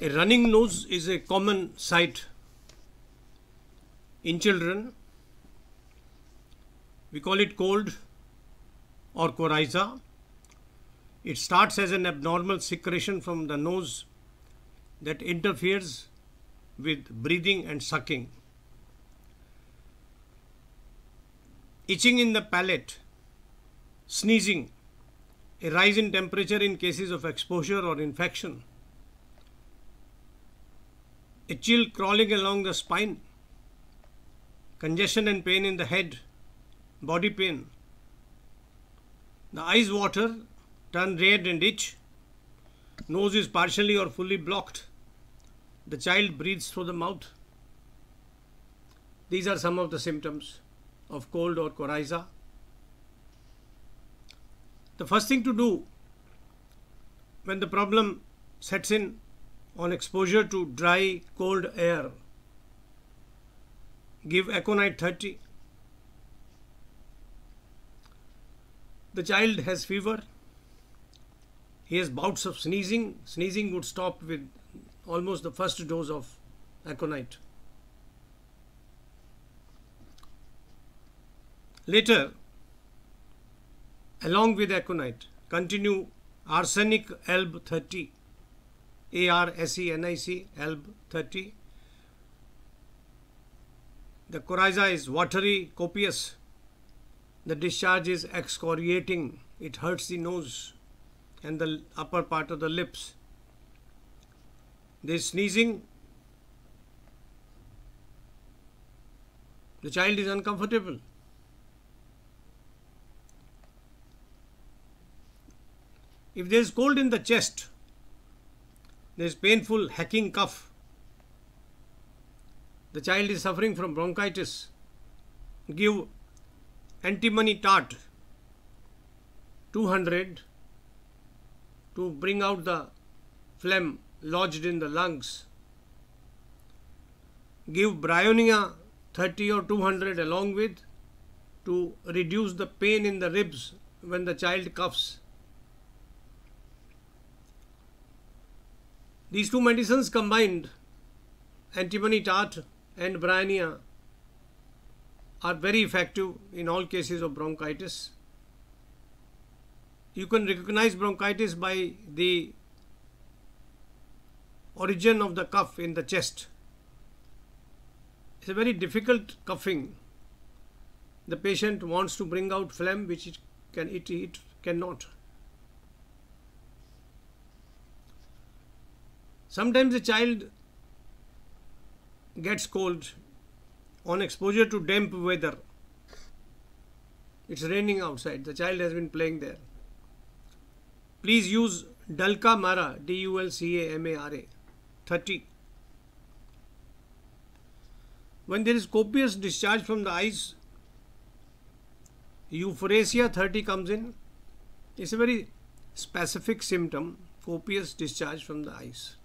A running nose is a common sight in children. We call it cold or coryza. It starts as an abnormal secretion from the nose that interferes with breathing and sucking. Itching in the palate, sneezing, a rise in temperature in cases of exposure or infection, a chill crawling along the spine, congestion and pain in the head, body pain, the eyes water, turn red and itch, nose is partially or fully blocked, the child breathes through the mouth. These are some of the symptoms of cold or coryza. The first thing to do when the problem sets in on exposure to dry, cold air, give aconite 30. The child has fever. He has bouts of sneezing. Sneezing would stop with almost the first dose of aconite. Later, along with aconite, continue arsenic alb 30, ARSENIC alb 30. The coryza is watery, copious. The discharge is excoriating. It hurts the nose and the upper part of the lips. There is sneezing. The child is uncomfortable. If there is cold in the chest, there is painful hacking cough, the child is suffering from bronchitis, give antimony tart 200 to bring out the phlegm lodged in the lungs. Give bryonia 30 or 200 along with to reduce the pain in the ribs when the child coughs. These two medicines combined, antimony tart and bryonia, are very effective in all cases of bronchitis. You can recognize bronchitis by the origin of the cough in the chest. It's a very difficult coughing. The patient wants to bring out phlegm which it cannot. Sometimes the child gets cold on exposure to damp weather. It's raining outside. The child has been playing there. Please use Dulcamara, DULCAMARA, 30. When there is copious discharge from the eyes, euphrasia 30 comes in. It's a very specific symptom, copious discharge from the eyes.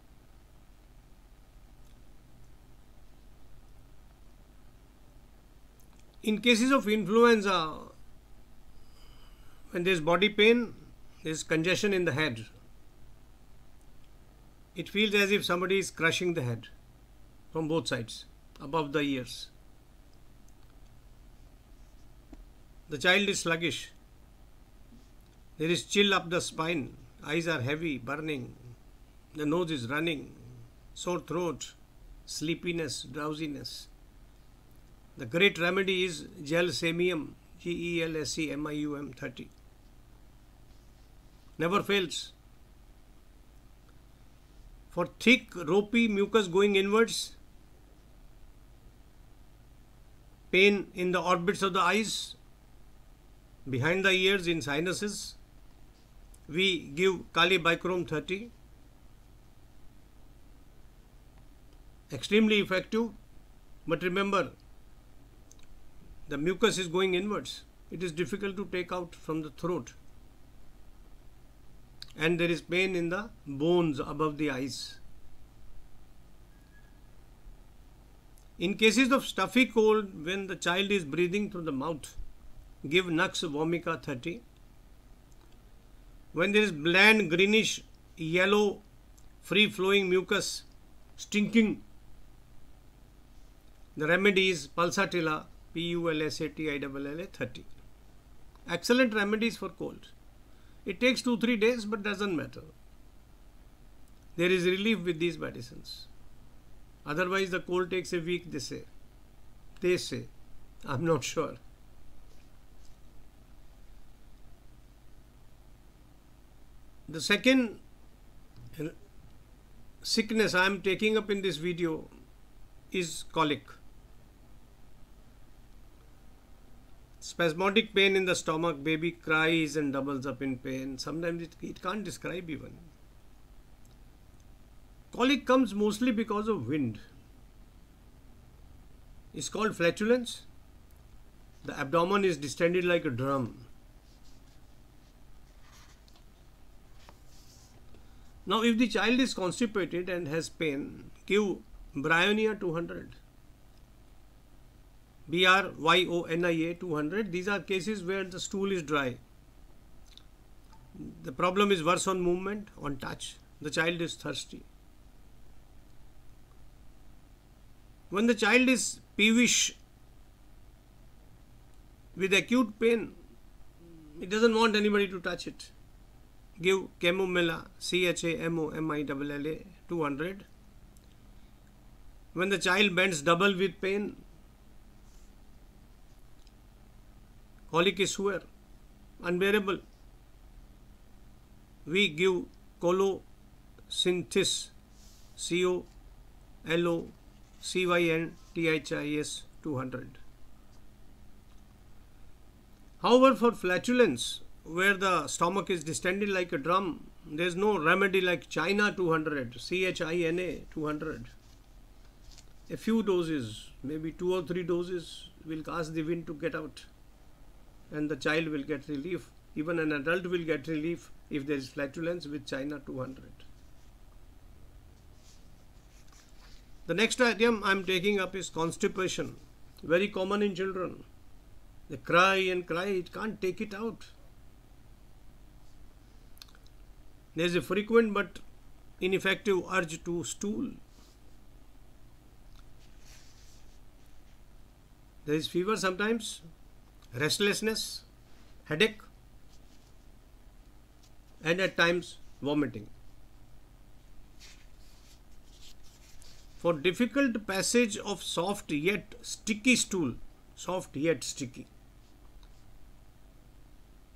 In cases of influenza, when there is body pain, there is congestion in the head. It feels as if somebody is crushing the head from both sides, above the ears. The child is sluggish. There is chill up the spine. Eyes are heavy, burning. The nose is running. Sore throat, sleepiness, drowsiness. The great remedy is gelsemium, GELSEMIUM 30. Never fails. For thick, ropey mucus going inwards, pain in the orbits of the eyes, behind the ears in sinuses, we give Kali bichrome 30. Extremely effective, but remember, the mucus is going inwards. It is difficult to take out from the throat. And there is pain in the bones above the eyes. In cases of stuffy cold, when the child is breathing through the mouth, give Nux vomica 30. When there is bland, greenish, yellow, free-flowing mucus stinking. The remedy is pulsatilla, Pulsatilla 30. Excellent remedies for cold. It takes 2-3 days, but doesn't matter. There is relief with these medicines. Otherwise, the cold takes a week, they say. I'm not sure. The second sickness I am taking up in this video is colic. Spasmodic pain in the stomach, baby cries and doubles up in pain. Sometimes it can't describe even. Colic comes mostly because of wind. It's called flatulence. The abdomen is distended like a drum. Now, if the child is constipated and has pain, give Bryonia 200. Bryonia 200. These are cases where the stool is dry. The problem is worse on movement, on touch. The child is thirsty. When the child is peevish with acute pain, it doesn't want anybody to touch it. Give Chamomilla, Chamomilla 200. When the child bends double with pain, colic is severe, unbearable, we give Colocynthis, Colocynthis 200. However, for flatulence, where the stomach is distended like a drum, there is no remedy like China 200, China 200. A few doses, maybe 2 or 3 doses will cause the wind to get out and the child will get relief. Even an adult will get relief if there is flatulence with China 200. The next item I am taking up is constipation, very common in children. They cry and cry, it can't take it out. There is a frequent but ineffective urge to stool. There is fever sometimes, restlessness, headache, and at times vomiting. For difficult passage of soft yet sticky stool, soft yet sticky,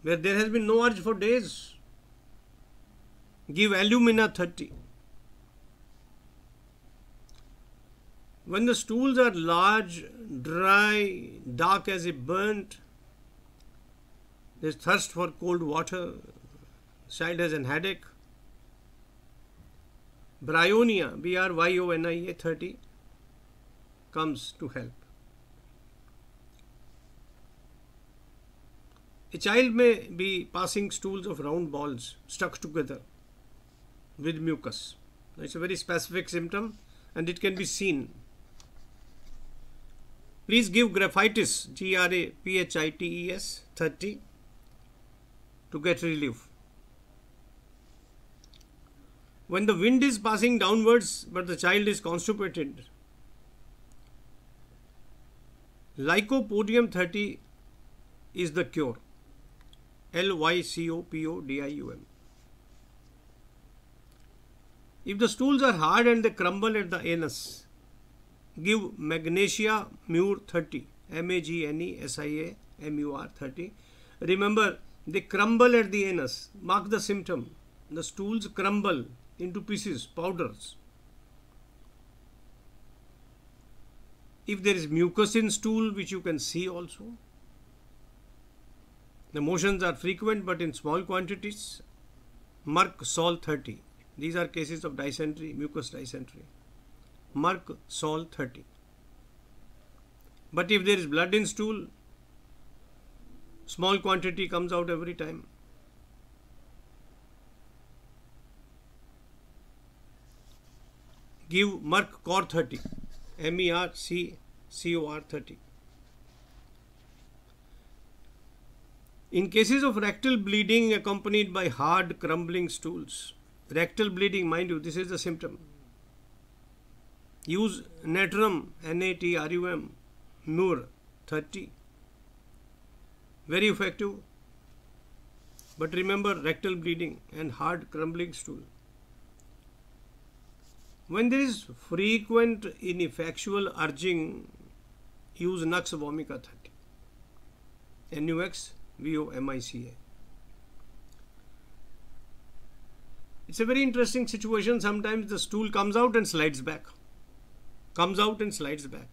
where there has been no urge for days, give alumina 30. When the stools are large, dry, dark as if burnt, there is thirst for cold water, child has an headache, Bryonia, Bryonia 30 comes to help. A child may be passing stools of round balls stuck together with mucus. It's a very specific symptom and it can be seen. Please give graphitis, Graphites 30 to get relief. When the wind is passing downwards but the child is constipated, Lycopodium 30 is the cure. Lycopodium. If the stools are hard and they crumble at the anus, give Magnesia Mur 30. Magnesia Mur 30. Remember, they crumble at the anus. Mark the symptom. The stools crumble into pieces, powders. If there is mucus in stool, which you can see also, the motions are frequent but in small quantities, Merck Sol 30. These are cases of dysentery, mucus dysentery. Merck Sol 30. But if there is blood in stool, small quantity comes out every time. Give Merck Cor 30. MERC-COR 30. In cases of rectal bleeding accompanied by hard crumbling stools, rectal bleeding, mind you, this is the symptom. Use natrum, Natrum, mur 30. Very effective. But remember rectal bleeding and hard crumbling stool. When there is frequent ineffectual urging, use Nux vomica 30. NUX VOMICA. It's a very interesting situation. Sometimes the stool comes out and slides back. Comes out and slides back.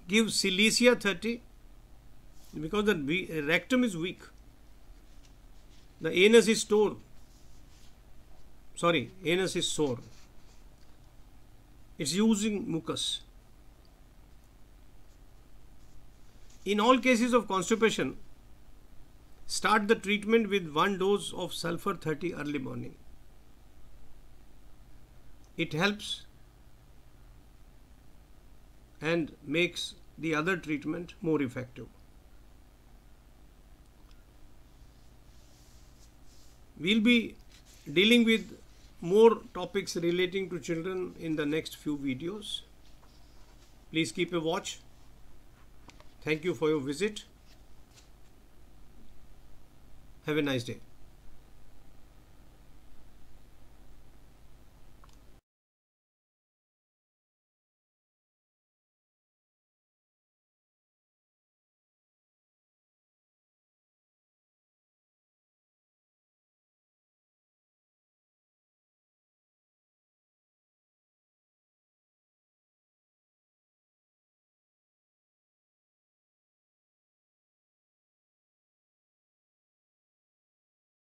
Give Silesia 30 because the rectum is weak. The anus is sore. Anus is sore. It's using mucus. In all cases of constipation, start the treatment with 1 dose of sulfur 30 early morning. It helps and makes the other treatment more effective. We'll be dealing with more topics relating to children in the next few videos. Please keep a watch. Thank you for your visit. Have a nice day.